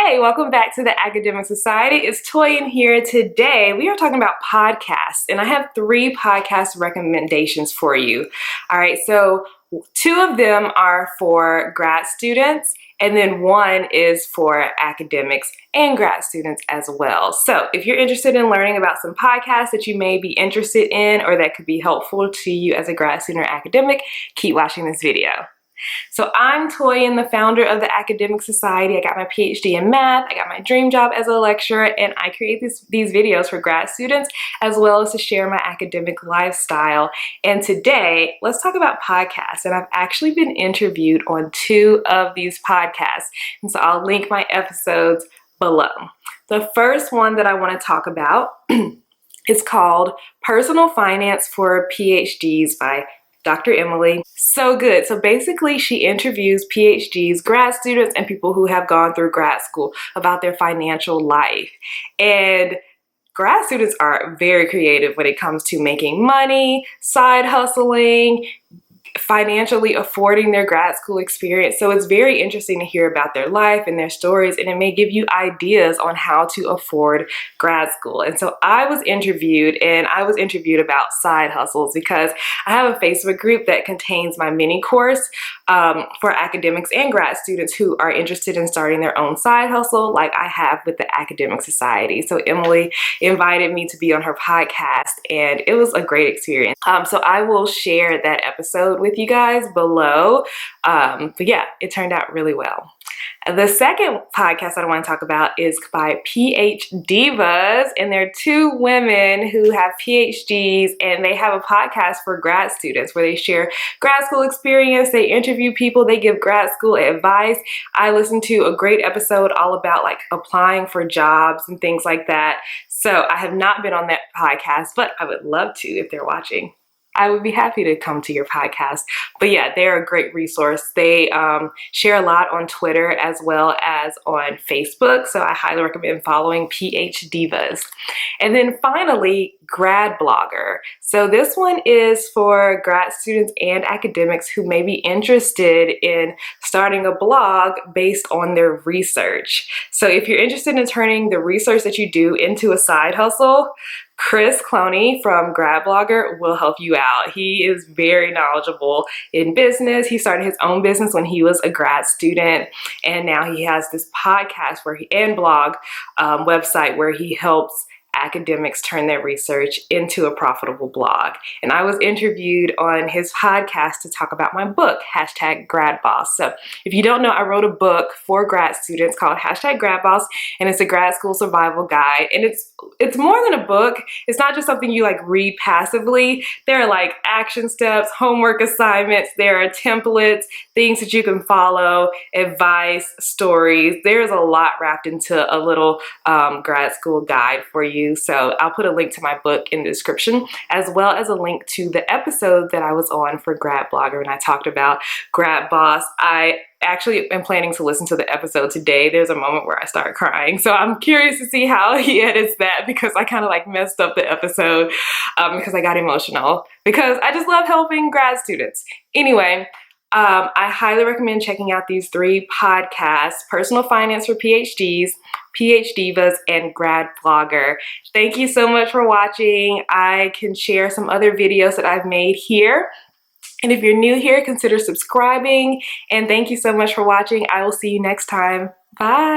Hey, welcome back to the Academic Society. It's Toy in here. Today we are talking about podcasts, and I have 3 podcast recommendations for you. All right, so 2 of them are for grad students, and then 1 is for academics and grad students as well. So if you're interested in learning about some podcasts that you may be interested in or that could be helpful to you as a grad student or academic, keep watching this video. So I'm Toyin, the founder of the Academic Society. I got my PhD in math, I got my dream job as a lecturer, and I create these videos for grad students as well as to share my academic lifestyle. And today, let's talk about podcasts. And I've actually been interviewed on 2 of these podcasts. And so I'll link my episodes below. The first one that I want to talk about is called Personal Finance for PhDs by Dr. Emily. So good. So basically she interviews PhDs, grad students, and people who have gone through grad school about their financial life. And grad students are very creative when it comes to making money, side hustling, financially affording their grad school experience. So it's very interesting to hear about their life and their stories, and it may give you ideas on how to afford grad school. And so I was interviewed about side hustles because I have a Facebook group that contains my mini course for academics and grad students who are interested in starting their own side hustle like I have with the Academic Society. So Emily invited me to be on her podcast, and it was a great experience. So I will share that episode with you guys below. But yeah, it turned out really well. The second podcast that I want to talk about is by PH Divas, and they're 2 women who have PhDs, and they have a podcast for grad students where they share grad school experience, they interview people, they give grad school advice. I listened to a great episode all about like applying for jobs and things like that. So I have not been on that podcast, but I would love to if they're watching. I would be happy to come to your podcast. But yeah, they're a great resource. They share a lot on Twitter as well as on Facebook. So I highly recommend following PH Divas. And then finally, Grad Blogger. So this one is for grad students and academics who may be interested in starting a blog based on their research. So if you're interested in turning the research that you do into a side hustle, Chris Cloney from Grad Blogger will help you out. He is very knowledgeable in business. He started his own business when he was a grad student, and now he has this podcast and blog website where he helps academics turn their research into a profitable blog. And I was interviewed on his podcast to talk about my book, #GradBoss. So if you don't know, I wrote a book for grad students called #GradBoss, and it's a grad school survival guide. And it's more than a book. It's not just something you like read passively. There are like action steps, homework assignments, there are templates, things that you can follow, advice, stories. There's a lot wrapped into a little grad school guide for you. So I'll put a link to my book in the description, as well as a link to the episode that I was on for Grad Blogger, and I talked about Grad Boss. I actually am planning to listen to the episode today. There's a moment where I start crying. So I'm curious to see how he edits that, because I kind of like messed up the episode because I got emotional, because I just love helping grad students. Anyway, I highly recommend checking out these 3 podcasts: Personal Finance for PhDs, PH Divas, and Grad Blogger. Thank you so much for watching. I can share some other videos that I've made here. And if you're new here, consider subscribing. And thank you so much for watching. I will see you next time. Bye.